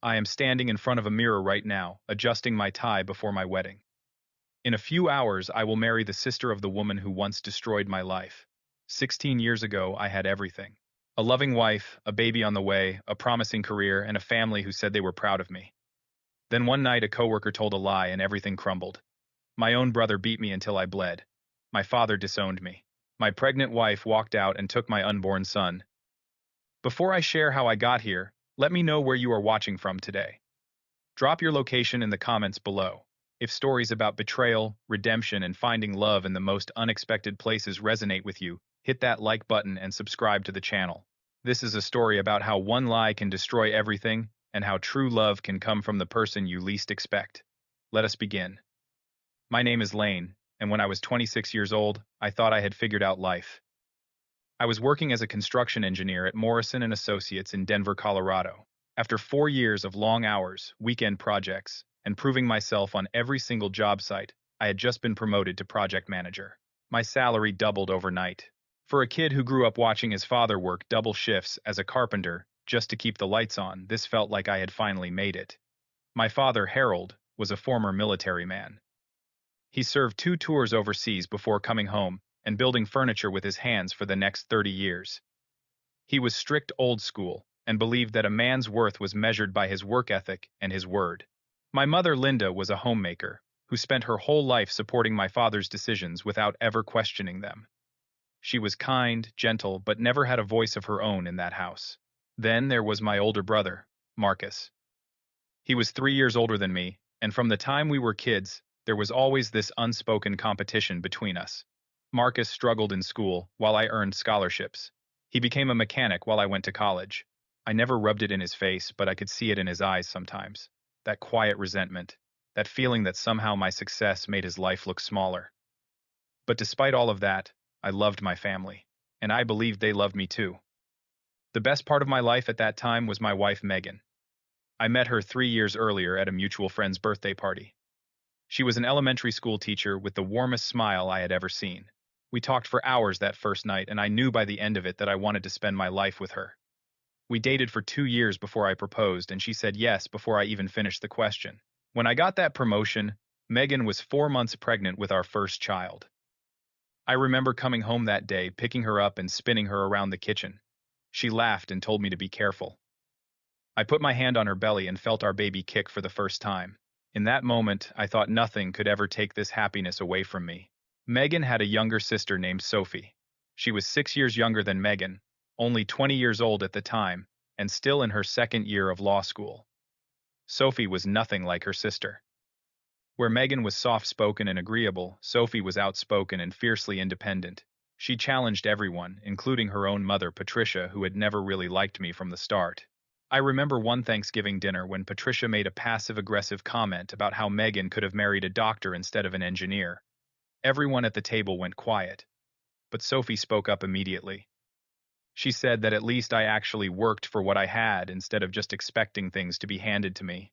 I am standing in front of a mirror right now, adjusting my tie before my wedding. In a few hours, I will marry the sister of the woman who once destroyed my life. 16 years ago, I had everything. A loving wife, a baby on the way, a promising career, and a family who said they were proud of me. Then one night, a coworker told a lie and everything crumbled. My own brother beat me until I bled. My father disowned me. My pregnant wife walked out and took my unborn son. Before I share how I got here, let me know where you are watching from today. Drop your location in the comments below. If stories about betrayal, redemption, and finding love in the most unexpected places resonate with you, hit that like button and subscribe to the channel. This is a story about how one lie can destroy everything and how true love can come from the person you least expect. Let us begin. My name is Lane, and when I was 26 years old, I thought I had figured out life. I was working as a construction engineer at Morrison & Associates in Denver, Colorado. After 4 years of long hours, weekend projects, and proving myself on every single job site, I had just been promoted to project manager. My salary doubled overnight. For a kid who grew up watching his father work double shifts as a carpenter just to keep the lights on, this felt like I had finally made it. My father, Harold, was a former military man. He served 2 tours overseas before coming home and building furniture with his hands for the next 30 years. He was strict old school and believed that a man's worth was measured by his work ethic and his word. My mother, Linda, was a homemaker who spent her whole life supporting my father's decisions without ever questioning them. She was kind, gentle, but never had a voice of her own in that house. Then there was my older brother, Marcus. He was 3 years older than me, and from the time we were kids, there was always this unspoken competition between us. Marcus struggled in school while I earned scholarships. He became a mechanic while I went to college. I never rubbed it in his face, but I could see it in his eyes sometimes. That quiet resentment, that feeling that somehow my success made his life look smaller. But despite all of that, I loved my family, and I believed they loved me too. The best part of my life at that time was my wife, Megan. I met her 3 years earlier at a mutual friend's birthday party. She was an elementary school teacher with the warmest smile I had ever seen. We talked for hours that first night, and I knew by the end of it that I wanted to spend my life with her. We dated for 2 years before I proposed, and she said yes before I even finished the question. When I got that promotion, Megan was 4 months pregnant with our first child. I remember coming home that day, picking her up and spinning her around the kitchen. She laughed and told me to be careful. I put my hand on her belly and felt our baby kick for the first time. In that moment, I thought nothing could ever take this happiness away from me. Megan had a younger sister named Sophie. She was 6 years younger than Megan, only 20 years old at the time, and still in her second year of law school. Sophie was nothing like her sister. Where Megan was soft-spoken and agreeable, Sophie was outspoken and fiercely independent. She challenged everyone, including her own mother, Patricia, who had never really liked me from the start. I remember one Thanksgiving dinner when Patricia made a passive-aggressive comment about how Megan could have married a doctor instead of an engineer. Everyone at the table went quiet, but Sophie spoke up immediately. She said that at least I actually worked for what I had instead of just expecting things to be handed to me.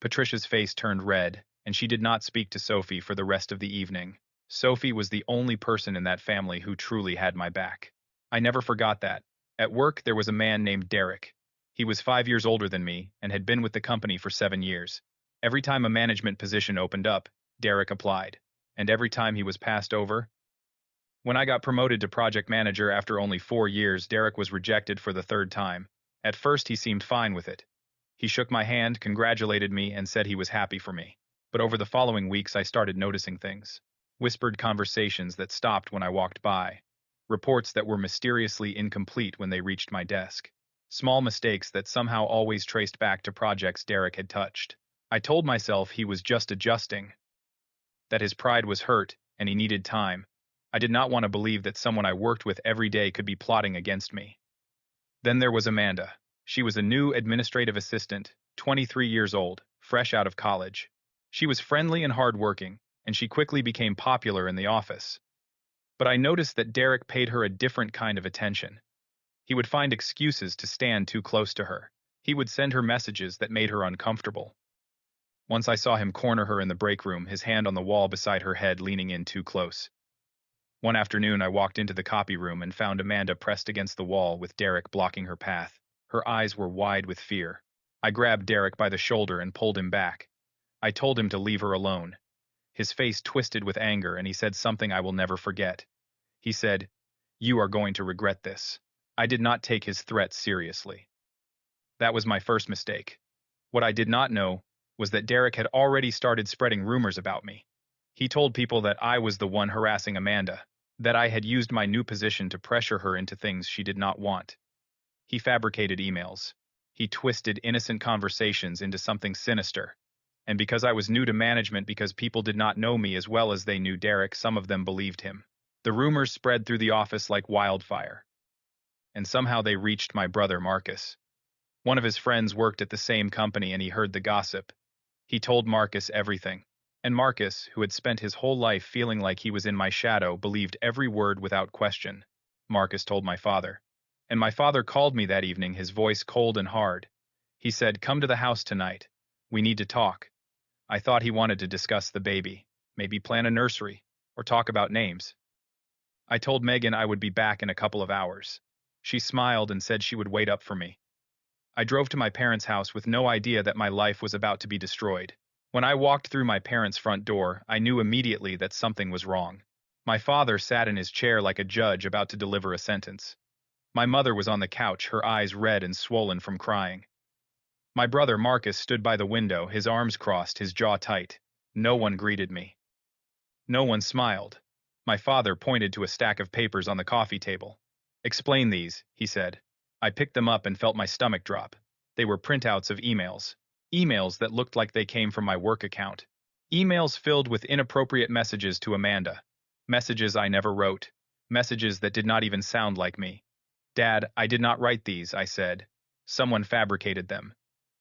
Patricia's face turned red, and she did not speak to Sophie for the rest of the evening. Sophie was the only person in that family who truly had my back. I never forgot that. At work, there was a man named Derek. He was 5 years older than me and had been with the company for 7 years. Every time a management position opened up, Derek applied. And every time he was passed over. When I got promoted to project manager after only 4 years, Derek was rejected for the third time. At first, he seemed fine with it. He shook my hand, congratulated me, and said he was happy for me. But over the following weeks, I started noticing things. Whispered conversations that stopped when I walked by. Reports that were mysteriously incomplete when they reached my desk. Small mistakes that somehow always traced back to projects Derek had touched. I told myself he was just adjusting, that his pride was hurt and he needed time. I did not want to believe that someone I worked with every day could be plotting against me. Then there was Amanda. She was a new administrative assistant, 23 years old, fresh out of college. She was friendly and hardworking, and she quickly became popular in the office. But I noticed that Derek paid her a different kind of attention. He would find excuses to stand too close to her. He would send her messages that made her uncomfortable. Once I saw him corner her in the break room, his hand on the wall beside her head, leaning in too close. One afternoon, I walked into the copy room and found Amanda pressed against the wall with Derek blocking her path. Her eyes were wide with fear. I grabbed Derek by the shoulder and pulled him back. I told him to leave her alone. His face twisted with anger and he said something I will never forget. He said, "You are going to regret this." I did not take his threats seriously. That was my first mistake. What I did not know was that Derek had already started spreading rumors about me. He told people that I was the one harassing Amanda, that I had used my new position to pressure her into things she did not want. He fabricated emails. He twisted innocent conversations into something sinister. And because I was new to management, because people did not know me as well as they knew Derek, some of them believed him. The rumors spread through the office like wildfire. And somehow they reached my brother Marcus. One of his friends worked at the same company and he heard the gossip. He told Marcus everything. And Marcus, who had spent his whole life feeling like he was in my shadow, believed every word without question. Marcus told my father. And my father called me that evening, his voice cold and hard. He said, "Come to the house tonight. We need to talk." I thought he wanted to discuss the baby, maybe plan a nursery, or talk about names. I told Megan I would be back in a couple of hours. She smiled and said she would wait up for me. I drove to my parents' house with no idea that my life was about to be destroyed. When I walked through my parents' front door, I knew immediately that something was wrong. My father sat in his chair like a judge about to deliver a sentence. My mother was on the couch, her eyes red and swollen from crying. My brother Marcus stood by the window, his arms crossed, his jaw tight. No one greeted me. No one smiled. My father pointed to a stack of papers on the coffee table. "Explain these," he said. I picked them up and felt my stomach drop. They were printouts of emails. Emails that looked like they came from my work account. Emails filled with inappropriate messages to Amanda. Messages I never wrote. Messages that did not even sound like me. "Dad, I did not write these," I said. "Someone fabricated them.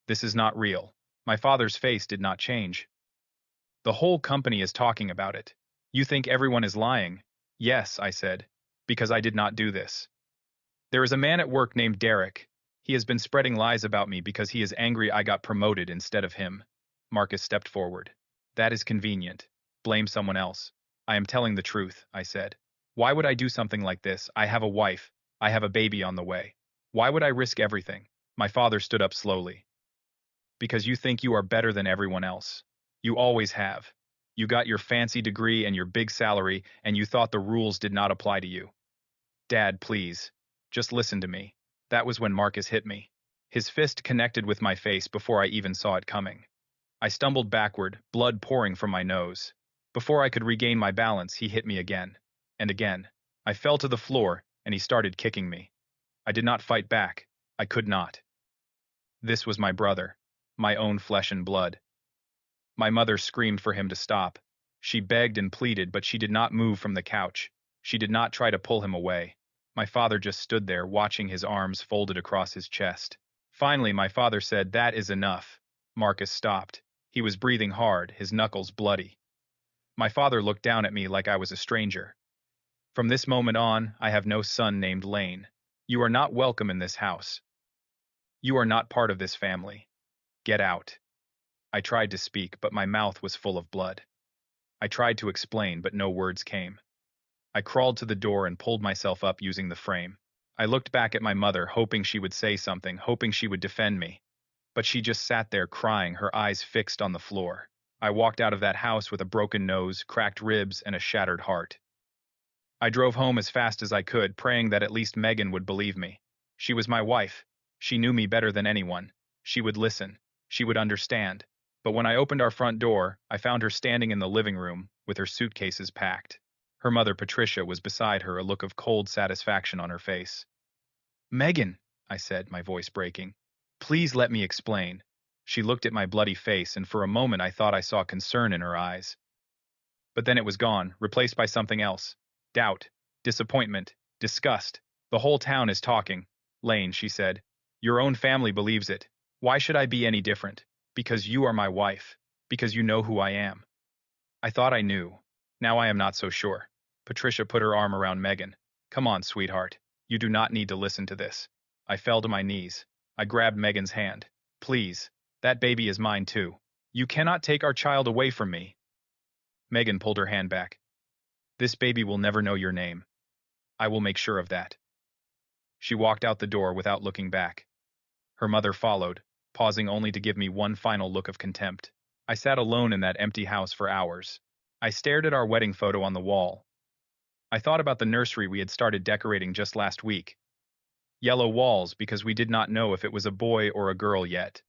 This is not real." My father's face did not change. "The whole company is talking about it. You think everyone is lying?" "Yes," I said, "because I did not do this. There is a man at work named Derek. He has been spreading lies about me because he is angry I got promoted instead of him." Marcus stepped forward. "That is convenient. Blame someone else." "I am telling the truth," I said. "Why would I do something like this? I have a wife. I have a baby on the way. Why would I risk everything?" My father stood up slowly. "Because you think you are better than everyone else. You always have. You got your fancy degree and your big salary, and you thought the rules did not apply to you. Dad, please. Just listen to me." That was when Marcus hit me. His fist connected with my face before I even saw it coming. I stumbled backward, blood pouring from my nose. Before I could regain my balance, he hit me again. And again. I fell to the floor, and he started kicking me. I did not fight back. I could not. This was my brother. My own flesh and blood. My mother screamed for him to stop. She begged and pleaded, but she did not move from the couch. She did not try to pull him away. My father just stood there, watching, his arms folded across his chest. Finally, my father said, "That is enough." Marcus stopped. He was breathing hard, his knuckles bloody. My father looked down at me like I was a stranger. "From this moment on, I have no son named Lane. You are not welcome in this house. You are not part of this family. Get out." I tried to speak, but my mouth was full of blood. I tried to explain, but no words came. I crawled to the door and pulled myself up using the frame. I looked back at my mother, hoping she would say something, hoping she would defend me. But she just sat there crying, her eyes fixed on the floor. I walked out of that house with a broken nose, cracked ribs, and a shattered heart. I drove home as fast as I could, praying that at least Megan would believe me. She was my wife. She knew me better than anyone. She would listen. She would understand. But when I opened our front door, I found her standing in the living room, with her suitcases packed. Her mother, Patricia, was beside her, a look of cold satisfaction on her face. "Megan," I said, my voice breaking, "please let me explain." She looked at my bloody face, and for a moment I thought I saw concern in her eyes. But then it was gone, replaced by something else. Doubt, disappointment, disgust. "The whole town is talking. Lane," she said. "Your own family believes it. Why should I be any different? Because you are my wife. Because you know who I am." I thought I knew. Now I am not so sure. Patricia put her arm around Megan. "Come on, sweetheart. You do not need to listen to this." I fell to my knees. I grabbed Megan's hand. "Please. That baby is mine too. You cannot take our child away from me." Megan pulled her hand back. "This baby will never know your name. I will make sure of that." She walked out the door without looking back. Her mother followed, pausing only to give me one final look of contempt. I sat alone in that empty house for hours. I stared at our wedding photo on the wall. I thought about the nursery we had started decorating just last week. Yellow walls because we did not know if it was a boy or a girl yet.